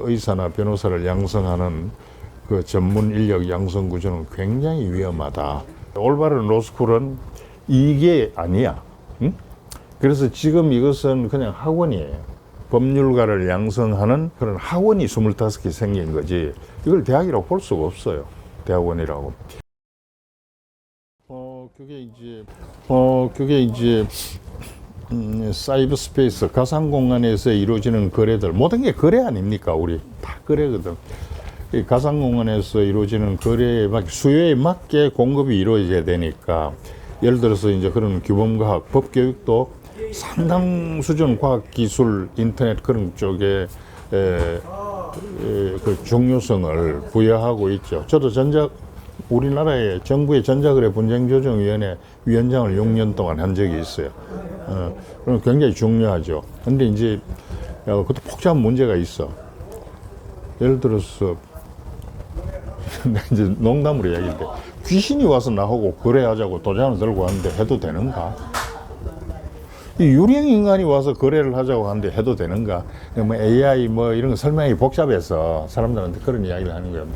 의사나 변호사를 양성하는 그 전문 인력 양성 구조는 굉장히 위험하다. 올바른 로스쿨은 이게 아니야. 응? 그래서 지금 이것은 그냥 학원이에요. 법률가를 양성하는 그런 학원이 25개 생긴 거지, 이걸 대학이라고 볼 수가 없어요. 대학원이라고. 그게 이제 사이버 스페이스, 가상 공간에서 이루어지는 거래들, 모든 게 거래 아닙니까? 우리 다 거래거든. 이 가상 공간에서 이루어지는 거래에 수요에 맞게 공급이 이루어져야 되니까, 예를 들어서 이제 그런 규범과학, 법 교육도 상당 수준 과학 기술, 인터넷 그런 쪽에 그 중요성을 부여하고 있죠. 저도 우리나라의 정부의 전자거래 분쟁조정위원회 위원장을 6년 동안 한 적이 있어요. 그럼 굉장히 중요하죠. 근데 이제 그것도 복잡한 문제가 있어. 예를 들어서 이제 농담으로 이야기인데, 귀신이 와서 나하고 거래하자고 도장을 들고 왔는데 해도 되는가? 이 유령 인간이 와서 거래를 하자고 하는데 해도 되는가? 뭐 AI 뭐 이런 거 설명이 복잡해서 사람들한테 그런 이야기를 하는 거예요.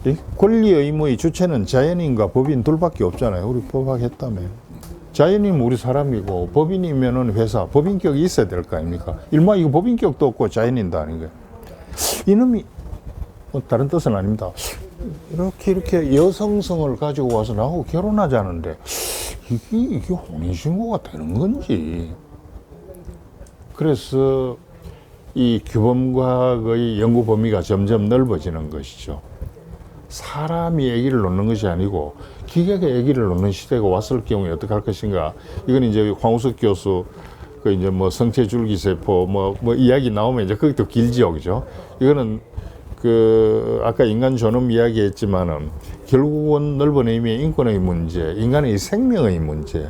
이 권리 의무의 주체는 자연인과 법인 둘밖에 없잖아요. 우리 법학했다며. 자연인은 우리 사람이고, 법인이면은 회사, 법인격이 있어야 될 거 아닙니까? 일마 이거 법인격도 없고 자연인도 아닌 거예요. 이놈이 뭐 다른 뜻은 아닙니다. 이렇게 여성성을 가지고 와서 나하고 결혼하자는데 이게 혼인신고가 되는 건지. 그래서 이 규범과학의 연구 범위가 점점 넓어지는 것이죠. 사람이 아기를 놓는 것이 아니고 기계가 아기를 놓는 시대가 왔을 경우에 어떻게 할 것인가. 이건 이제 황우석 교수 그 이제 뭐 성체 줄기세포 뭐 이야기 나오면 이제 그것도 길지요, 그죠? 이거는 그 아까 인간 존엄 이야기했지만은 결국은 넓은 의미의 인권의 문제, 인간의 생명의 문제,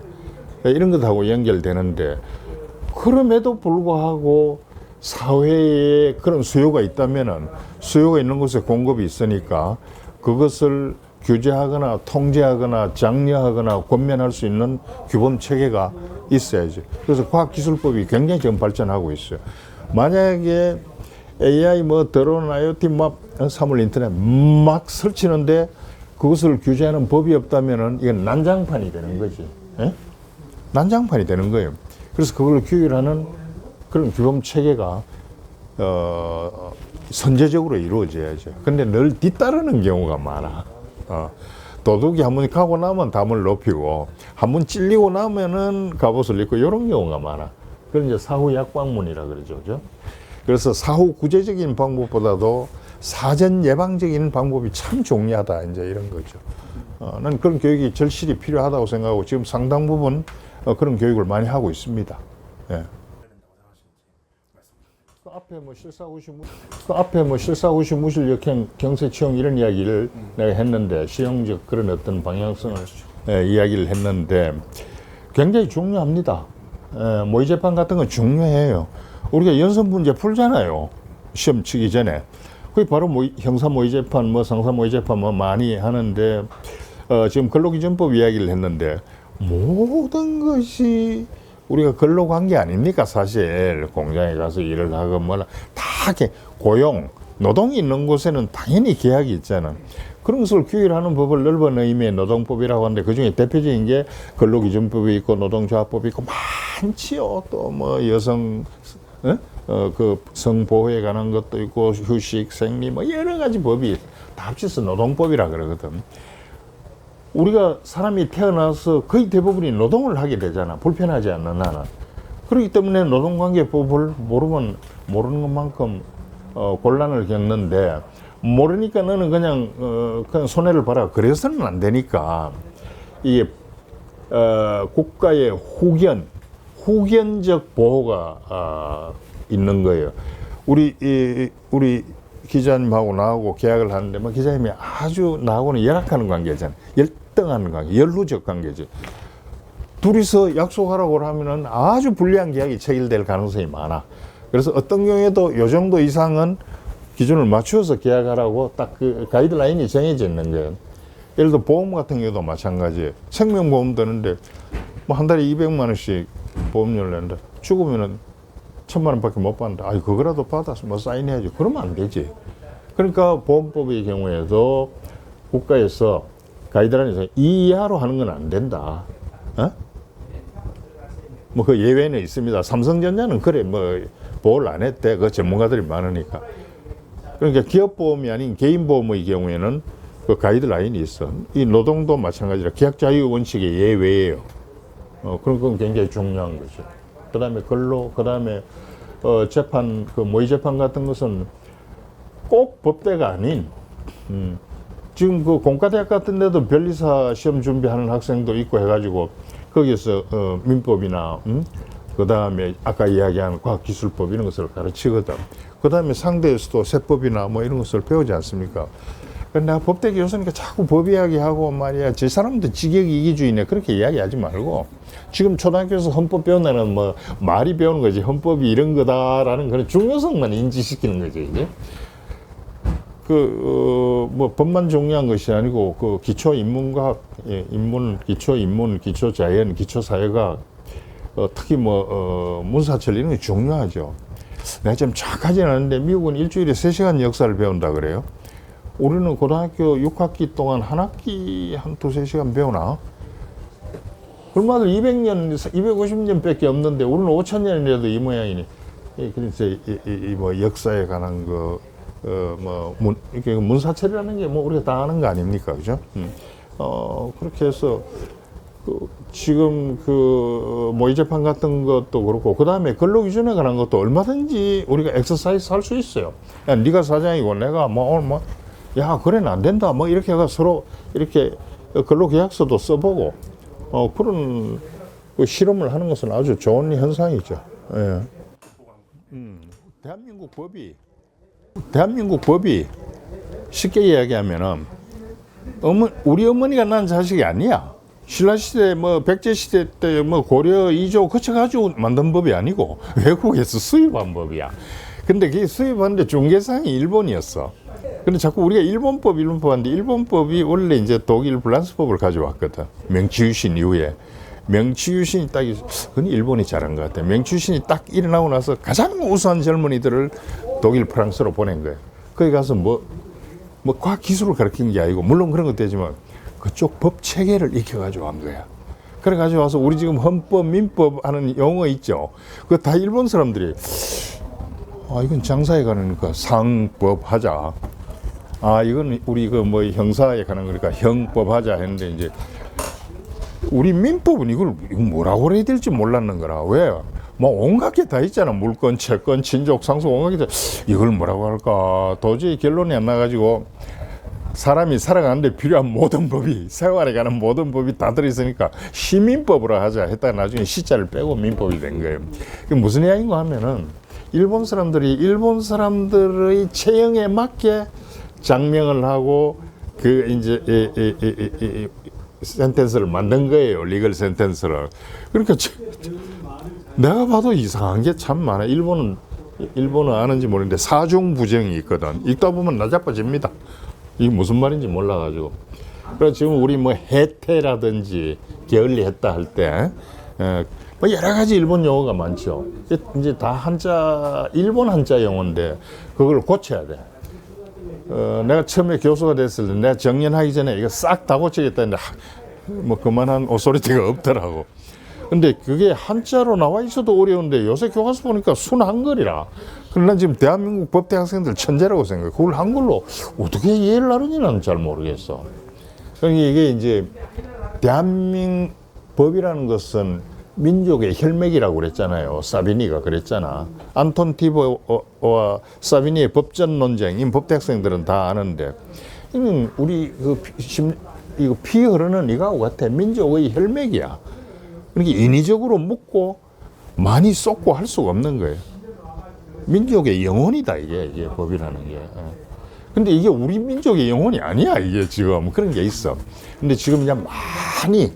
이런 것하고 연결되는데, 그럼에도 불구하고 사회에 그런 수요가 있다면은 수요가 있는 곳에 공급이 있으니까 그것을 규제하거나 통제하거나 장려하거나 권면할 수 있는 규범 체계가 있어야죠. 그래서 과학기술법이 굉장히 지금 발전하고 있어요. 만약에 AI 뭐 드론, IoT 막 사물 인터넷 막 설치는데 그것을 규제하는 법이 없다면은 이건 난장판이 되는 거지. 예? 난장판이 되는 거예요. 그래서 그걸 규율하는 그런 규범 체계가 선제적으로 이루어져야죠. 근데 늘 뒤따르는 경우가 많아. 도둑이 한번 가고 나면 담을 높이고, 한번 찔리고 나면은 갑옷을 입고, 이런 경우가 많아. 그건 이제 사후 약방문이라 그러죠, 그죠? 그래서 사후 구제적인 방법보다도 사전 예방적인 방법이 참 중요하다, 이제 이런 거죠. 난 그런 교육이 절실히 필요하다고 생각하고 지금 상당 부분 그런 교육을 많이 하고 있습니다. 예. 그 앞에 뭐 실사후시 무실역행 경세치용 이런 이야기를 내가 했는데, 시형적 그런 어떤 방향성을 이야기를 했는데 굉장히 중요합니다. 모의 재판 같은 건 중요해요. 우리가 연속 문제 풀잖아요, 시험 치기 전에. 그게 바로 형사 모의 재판, 뭐 상사 모의 재판 뭐 많이 하는데, 지금 근로기준법 이야기를 했는데, 모든 것이 우리가 근로관계 아닙니까? 사실 공장에 가서 일을 하고 뭐라 다 이렇게 고용, 노동이 있는 곳에는 당연히 계약이 있잖아. 그런 것을 규율하는 법을 넓은 의미의 노동법이라고 하는데, 그중에 대표적인 게 근로기준법이 있고 노동조합법이 있고 많지요. 또 뭐 여성 그 성보호에 관한 것도 있고, 휴식, 생리 뭐 여러 가지 법이 다 합쳐서 노동법이라 그러거든. 우리가 사람이 태어나서 거의 대부분이 노동을 하게 되잖아, 불편하지 않는 한은. 그렇기 때문에 노동관계법을 모르면 모르는 것만큼 곤란을 겪는데, 모르니까 너는 그냥 손해를 봐라, 그래서는 안 되니까 이게 국가의 후견적 보호가 있는 거예요. 우리 기자님하고 나하고 계약을 하는데, 뭐 기자님이 아주 나하고는 열악하는 관계잖아요. 열등한 관계, 연루적 관계죠. 둘이서 약속하라고 하면은 아주 불리한 계약이 체결될 가능성이 많아. 그래서 어떤 경우에도 요 정도 이상은 기준을 맞추어서 계약하라고 딱 그 가이드라인이 정해져 있는 거예요. 예를 들어 보험 같은 경우도 마찬가지예요. 생명보험 드는데 뭐 한 달에 200만 원씩 보험료를 낸다. 죽으면은 1,000만 원밖에 못 받는다. 아이, 그거라도 받아서 뭐 사인해야지. 그러면 안 되지. 그러니까 보험법의 경우에도 국가에서 가이드라인에서 이 이하로 하는 건 안 된다. 어? 뭐 그 예외는 있습니다. 삼성전자는 그래 뭐 보호를 안 했대. 그 전문가들이 많으니까. 그러니까 기업보험이 아닌 개인보험의 경우에는 그 가이드라인이 있어. 이 노동도 마찬가지라 계약 자유 원칙의 예외예요. 그런 건 굉장히 중요한 거죠. 그 다음에 근로, 그 다음에 재판, 그 모의 재판 같은 것은 꼭 법대가 아닌, 지금 그 공과대학 같은 데도 변리사 시험 준비하는 학생도 있고 해가지고 거기서 민법이나 그 다음에 아까 이야기한 과학기술법 이런 것을 가르치거든. 그 다음에 상대에서도 세법이나 뭐 이런 것을 배우지 않습니까? 근데 내가 법대 교수니까 자꾸 법 이야기하고 말이야. 저 사람도 직역 이기주의네. 그렇게 이야기하지 말고 지금 초등학교에서 헌법 배운다는 뭐 말이 배우는 거지. 헌법이 이런 거다라는 그런 중요성만 인지시키는 거지. 이제. 뭐 법만 중요한 것이 아니고 그 기초 인문과학, 기초 인문, 기초 자연, 기초 사회가 특히 문사철 이런 게 중요하죠. 내가 좀 정확하지는 않은데 미국은 일주일에 3시간 역사를 배운다 그래요. 우리는 고등학교 6학기 동안 한 학기 한 2-3시간 배우나? 얼마들 200년, 250년 밖에 없는데 우리는 5,000년이라도 이 모양이니. 그래서 뭐 역사에 관한 이렇게 문사철이라는 게 뭐 우리가 다 아는 거 아닙니까? 그죠? 그렇게 해서 지금 모의 재판 같은 것도 그렇고, 그 다음에 근로기준에 관한 것도 얼마든지 우리가 엑서사이즈 할 수 있어요. 야, 네가 사장이고 내가 야, 그래는 안 된다. 뭐 이렇게 해가 서로 이렇게 근로계약서도 써보고, 그런 실험을 하는 것은 아주 좋은 현상이죠. 예. 대한민국 법이 쉽게 이야기하면은 우리 어머니가 낳은 자식이 아니야. 신라시대 백제시대 때 고려 2조 거쳐가지고 만든 법이 아니고 외국에서 수입한 법이야. 근데 그게 수입하는데 중개상이 일본이었어. 근데 자꾸 우리가 일본법 하는데 일본법이 원래 이제 독일 불란스법을 가져왔거든. 명치유신 이후에. 명치유신이 그건 일본이 잘한 것 같아. 명치유신이 딱 일어나고 나서 가장 우수한 젊은이들을 독일, 프랑스로 보낸 거예요. 거기 가서 과학 기술을 가르치는 게 아니고, 물론 그런 것도 되지만 그쪽 법 체계를 익혀가지고 한 거야. 그래가지고 와서 우리 지금 헌법, 민법 하는 용어 있죠. 그거 다 일본 사람들이, 이건 장사에 가니까 상법 하자. 이건 우리 형사에 관한 거니까 형법 하자 했는데, 이제 우리 민법은 이걸 뭐라고 해야 될지 몰랐는 거라. 왜? 온갖 게 다 있잖아. 물권, 채권, 친족, 상속, 온갖 게 다. 이걸 뭐라고 할까? 도저히 결론이 안 나가지고 사람이 살아가는데 필요한 모든 법이, 생활에 관한 모든 법이 다 들어있으니까 시민법으로 하자 했다가 나중에 시자를 빼고 민법이 된 거예요. 그게 무슨 이야기인가 하면은 일본 사람들의 체형에 맞게 장명을 하고 센텐스를 만든 거예요. 리걸 센텐스를. 그러니까 내가 봐도 이상한 게 참 많아. 일본은 아는지 모르는데 사중부정이 있거든. 읽다 보면 나자빠집니다. 이게 무슨 말인지 몰라가지고. 그래서 지금 우리 해태라든지 게을리했다 할 때 여러 가지 일본 용어가 많죠. 이제 다 일본 한자 용어인데 그걸 고쳐야 돼. 내가 처음에 교수가 됐을 때 내가 정년하기 전에 이거 싹 다 고치겠다 했는데 그만한 오소리티가 없더라고. 근데 그게 한자로 나와 있어도 어려운데 요새 교과서 보니까 순 한글이라. 그럼 난 지금 대한민국 법대 학생들 천재라고 생각해. 그걸 한글로 어떻게 이해를 하는지 나는 잘 모르겠어. 그러니까 이게 이제 대한민국 법이라는 것은 민족의 혈맥이라고 그랬잖아요. 사비니가 그랬잖아. 안톤 티보와 사비니의 법전 논쟁, 이 법대 학생들은 다 아는데, 우리 이거 피 흐르는 이거하고 같아. 민족의 혈맥이야. 그러니까 인위적으로 묻고 많이 쏟고 할 수가 없는 거예요. 민족의 영혼이다, 이게 법이라는 게. 근데 이게 우리 민족의 영혼이 아니야, 이게 지금. 그런 게 있어. 근데 지금 이제 많이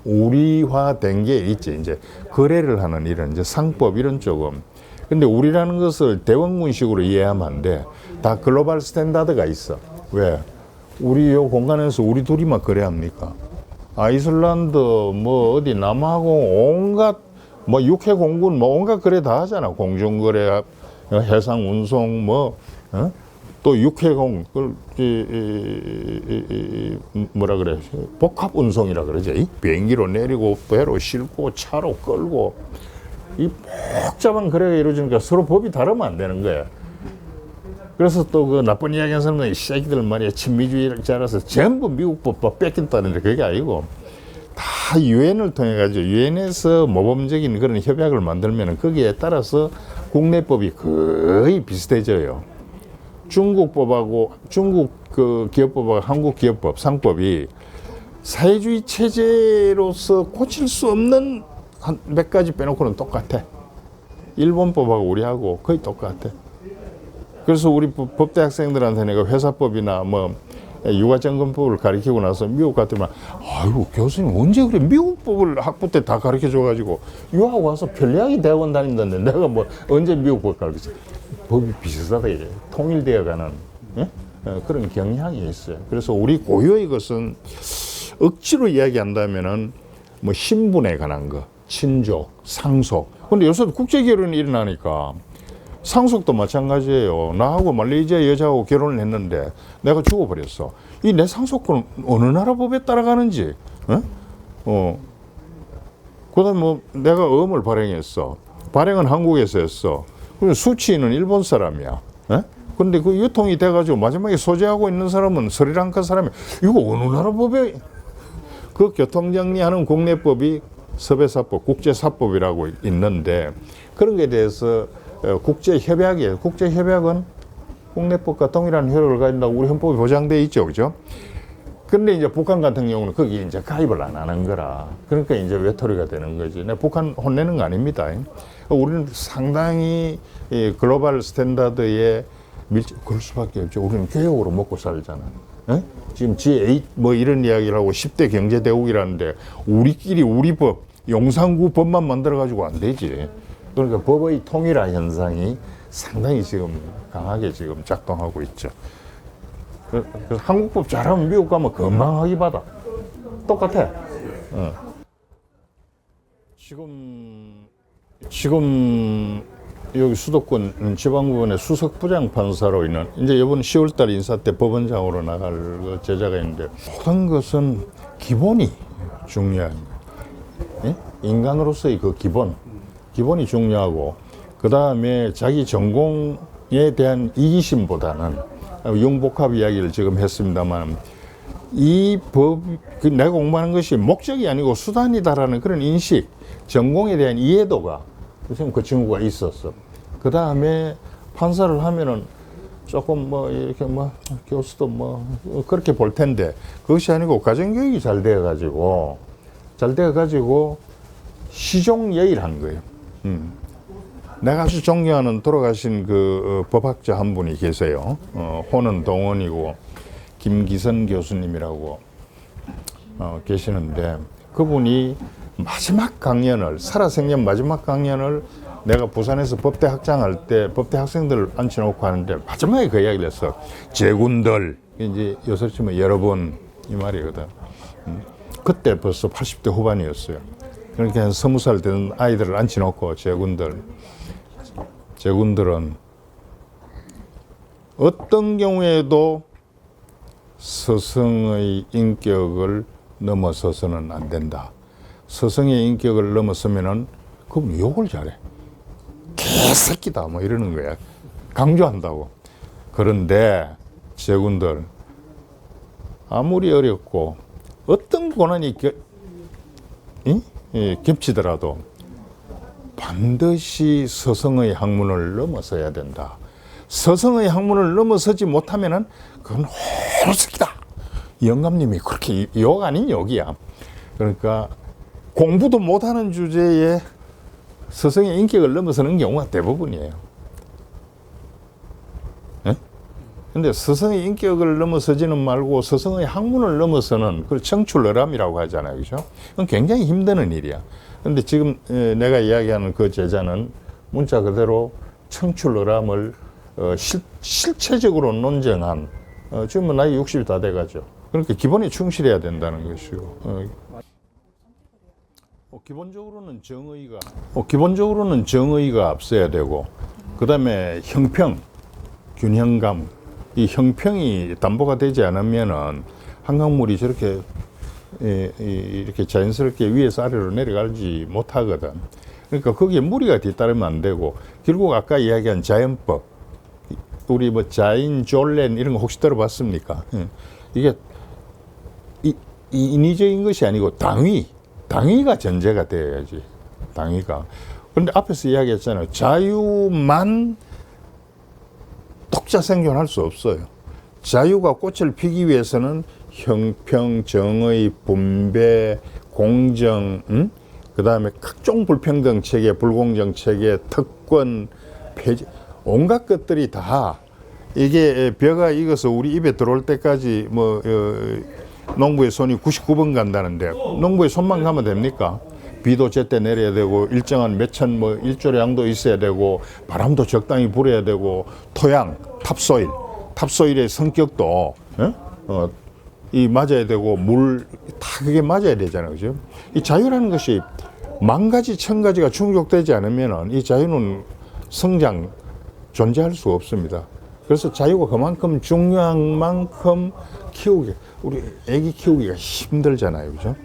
우리화된 게 있지. 이제 거래를 하는 이런 이제 상법 이런 쪽은. 근데 우리라는 것을 대원군식으로 이해하면 안 돼. 다 글로벌 스탠다드가 있어. 왜? 우리 요 공간에서 우리 둘이만 거래합니까? 아이슬란드, 어디 남아공 온갖 뭐 육해 공군 뭐 온갖 거래 다 하잖아. 공중거래, 해상 운송 또 육해공 뭐라 그래 복합 운송이라 그러지. 비행기로 내리고 배로 싣고 차로 끌고 이 복잡한 거래가 이루어지니까 서로 법이 다르면 안 되는 거야. 그래서 또 그 나쁜 이야기 하는 사람은 이 새끼들 말이야 친미주의를 잘라서 전부 미국 법 뺏긴다는데 그게 아니고 다 유엔을 통해 가지고 유엔에서 모범적인 그런 협약을 만들면 거기에 따라서 국내법이 거의 비슷해져요. 중국법하고 중국 그 기업법하고 한국 기업법 상법이 사회주의 체제로서 고칠 수 없는 한 몇 가지 빼놓고는 똑같아. 일본법하고 우리하고 거의 똑같아. 그래서 우리 법대 학생들한테 내가 회사법이나 뭐 육아정금법을 가르치고 나서 미국 갔더니 아이고 교수님 언제 그래 미국 법을 학부 때 다 가르쳐 줘가지고 유학 와서 편리하게 대학원 다닌다는데 내가 뭐 언제 미국 법 가르쳐. 법이 비슷하다 이제 통일되어 가는 그런 경향이 있어요. 그래서 우리 고유의 것은 억지로 이야기한다면은 뭐 신분에 관한 거, 친족, 상속. 근데 요새 국제 결혼이 일어나니까 상속도 마찬가지예요. 나하고 말레이시아 여자하고 결혼을 했는데 내가 죽어버렸어. 이 내 상속권은 어느 나라 법에 따라가는지, 그다음 뭐 내가 어음을 발행했어. 발행은 한국에서 했어. 그럼 수취인은 일본 사람이야. 근데 그 유통이 돼가지고 마지막에 소지하고 있는 사람은 스리랑카 사람이야. 이거 어느 나라 법에 그 교통정리하는 국내법이 서배사법, 국제사법이라고 있는데 그런 거에 대해서 국제협약이에요. 국제협약은 국내법과 동일한 효력을 가진다고 우리 헌법에 보장되어 있죠. 그죠? 근데 이제 북한 같은 경우는 거기에 이제 가입을 안 하는 거라. 그러니까 이제 외톨이가 되는 거지. 북한 혼내는 거 아닙니다. 우리는 상당히 글로벌 스탠다드에 그럴 수밖에 없죠. 우리는 교육으로 먹고 살잖아. 지금 G8 뭐 이런 이야기를 하고 10대 경제대국이라는데 우리끼리 우리 법, 용산구 법만 만들어가지고 안 되지. 그러니까 법의 통일화 현상이 상당히 지금 강하게 지금 작동하고 있죠. 그래서 한국법 잘하면 미국 가면 금방 하기 받아. 똑같아. 지금 여기 수도권 지방법원의 수석부장 판사로 있는 이제 이번 10월달 인사 때 법원장으로 나갈 그 제자가 있는데 모든 것은 기본이 중요한 거예요. 인간으로서의 그 기본이 중요하고 그 다음에 자기 전공에 대한 이기심보다는 융복합 이야기를 지금 했습니다만 이 법, 내가 공부하는 것이 목적이 아니고 수단이다라는 그런 인식, 전공에 대한 이해도가 지금 그 친구가 있었어. 그 다음에 판사를 하면은 조금 뭐 이렇게 뭐 교수도 뭐 그렇게 볼 텐데 그것이 아니고 가정교육이 잘 되어가지고 시종예의를 거예요. 내가 아주 존경하는 돌아가신 그 법학자 한 분이 계세요. 호는 동원이고 김기선 교수님이라고 계시는데 그분이 마지막 강연을 살아생전 마지막 강연을 내가 부산에서 법대 학장할 때 법대 학생들을 앉혀놓고 하는데 마지막에 그 이야기를 했어. 제군들 이제 요새 치면 여러분 이 말이거든. 그때 벌써 80대 후반이었어요. 그러니까 한 20살 된 아이들을 앉혀놓고 제군들은 어떤 경우에도 스승의 인격을 넘어서서는 안 된다. 스승의 인격을 넘어서면은 그분 욕을 잘해. 개새끼다 뭐 이러는 거야. 강조한다고. 그런데 제군들 아무리 어렵고 어떤 고난이 겹치더라도 반드시 스승의 학문을 넘어서야 된다. 스승의 학문을 넘어서지 못하면은 그건 호로새끼다. 영감님이 그렇게 욕 아닌 욕이야. 그러니까 공부도 못하는 주제에 스승의 인격을 넘어서는 경우가 대부분이에요. 근데 스승의 인격을 넘어서지는 말고 스승의 학문을 넘어서는 그걸 청출어람이라고 하잖아요. 그죠? 그건 굉장히 힘드는 일이야. 근데 지금 내가 이야기하는 그 제자는 문자 그대로 청출어람을 실체적으로 논쟁한 지금 나이 60이 다 돼가죠. 그러니까 기본에 충실해야 된다는 것이고 기본적으로는 정의가 앞서야 되고, 그다음에 형평, 균형감, 이 형평이 담보가 되지 않으면은 한강물이 저렇게 이렇게 자연스럽게 위에서 아래로 내려가지 못하거든. 그러니까 거기에 무리가 뒤따르면 안 되고, 결국 아까 이야기한 자연법, 우리 뭐 자인, 졸렌 이런 거 혹시 들어봤습니까? 이게 인위적인 것이 아니고 당위가 전제가 되어야지. 당위가. 그런데 앞에서 이야기했잖아요. 자유만 독자 생존할 수 없어요. 자유가 꽃을 피기 위해서는 형평, 정의, 분배, 공정, 그 다음에 각종 불평등 체계, 불공정 체계, 특권, 폐지, 온갖 것들이 다 이게 벼가 익어서 우리 입에 들어올 때까지 뭐 농부의 손이 99번 간다는데 농부의 손만 가면 됩니까? 비도 제때 내려야 되고 일정한 몇천 뭐 일조량도 양도 있어야 되고 바람도 적당히 불어야 되고 토양, 탑소일의 성격도 이 맞아야 되고 물 다 그게 맞아야 되잖아요, 그죠? 이 자유라는 것이 만 가지 천 가지가 충족되지 않으면은 이 자유는 성장 존재할 수가 없습니다. 그래서 자유가 그만큼 중요한 만큼 우리 애기 키우기가 힘들잖아요, 그죠?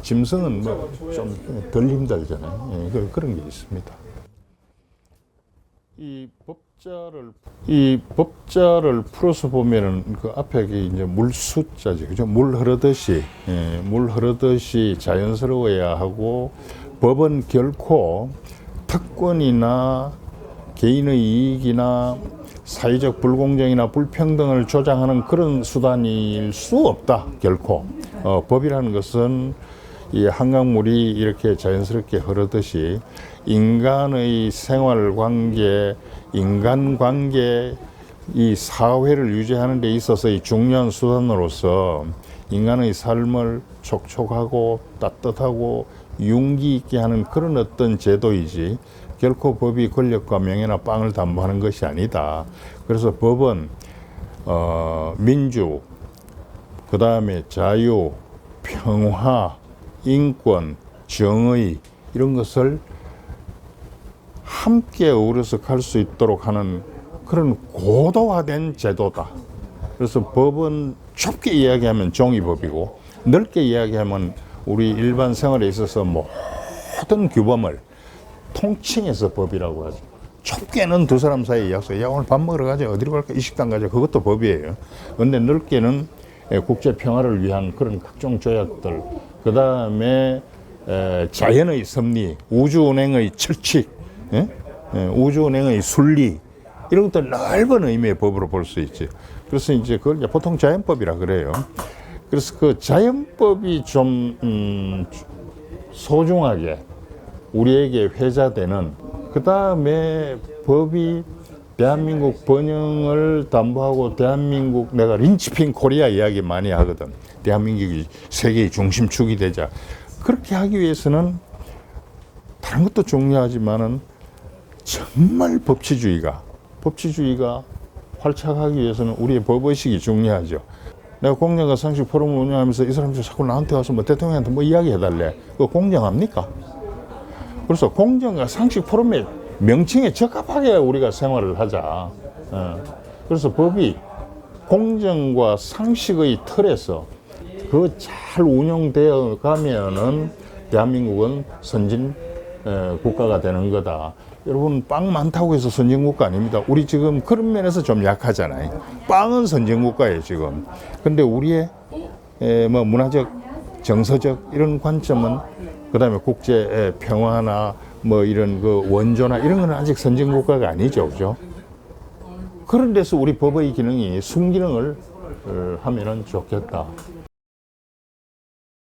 짐승은 뭐 좀 덜 힘들잖아요. 예, 그런 게 있습니다. 이 법자를 풀어서 보면은 그 앞에 이제 물 숫자죠, 그죠? 물 흐르듯이 자연스러워야 하고, 법은 결코 특권이나 개인의 이익이나 사회적 불공정이나 불평등을 조장하는 그런 수단일 수 없다, 결코. 법이라는 것은 이 한강물이 이렇게 자연스럽게 흐르듯이 인간의 생활 관계, 인간관계, 이 사회를 유지하는 데 있어서의 중요한 수단으로서 인간의 삶을 촉촉하고 따뜻하고 윤기 있게 하는 그런 어떤 제도이지, 결코 법이 권력과 명예나 빵을 담보하는 것이 아니다. 그래서 법은 민주, 그 다음에 자유, 평화, 인권, 정의 이런 것을 함께 어우러서 갈 수 있도록 하는 그런 고도화된 제도다. 그래서 법은 좁게 이야기하면 종이법이고, 넓게 이야기하면 우리 일반 생활에 있어서 모든 규범을 통칭해서 법이라고 하죠. 좁게는 두 사람 사이의 약속, 야 오늘 밥 먹으러 가자, 어디로 갈까, 이 식당 가자, 그것도 법이에요. 그런데 넓게는 국제 평화를 위한 그런 각종 조약들, 그 다음에 자연의 섭리, 우주운행의 철칙, 우주운행의 순리, 이런 것들 넓은 의미의 법으로 볼 수 있죠. 그래서 이제 그걸 이제 보통 자연법이라 그래요. 그래서 그 자연법이 좀 소중하게 우리에게 회자되는, 그 다음에 법이 대한민국 번영을 담보하고 대한민국, 내가 린치핀 코리아 이야기 많이 하거든. 대한민국이 세계의 중심축이 되자. 그렇게 하기 위해서는 다른 것도 중요하지만은 정말 법치주의가 활착하기 위해서는 우리의 법의식이 중요하죠. 내가 공정과 상식 포럼을 운영하면서 이 사람들 자꾸 나한테 와서 뭐 대통령한테 뭐 이야기해달래. 그거 공정합니까? 그래서 공정과 상식 포럼의 명칭에 적합하게 우리가 생활을 하자. 그래서 법이 공정과 상식의 틀에서 그 잘 운영되어 가면은 대한민국은 선진 국가가 되는 거다. 여러분, 빵 많다고 해서 선진국가 아닙니다. 우리 지금 그런 면에서 좀 약하잖아요. 빵은 선진국가예요, 지금. 근데 우리의 뭐 문화적, 정서적 이런 관점은, 그 다음에 국제 평화나 뭐 이런 그 원조나 이런 건 아직 선진국가가 아니죠, 그죠? 그런 데서 우리 법의 기능이 순기능을 하면은 좋겠다.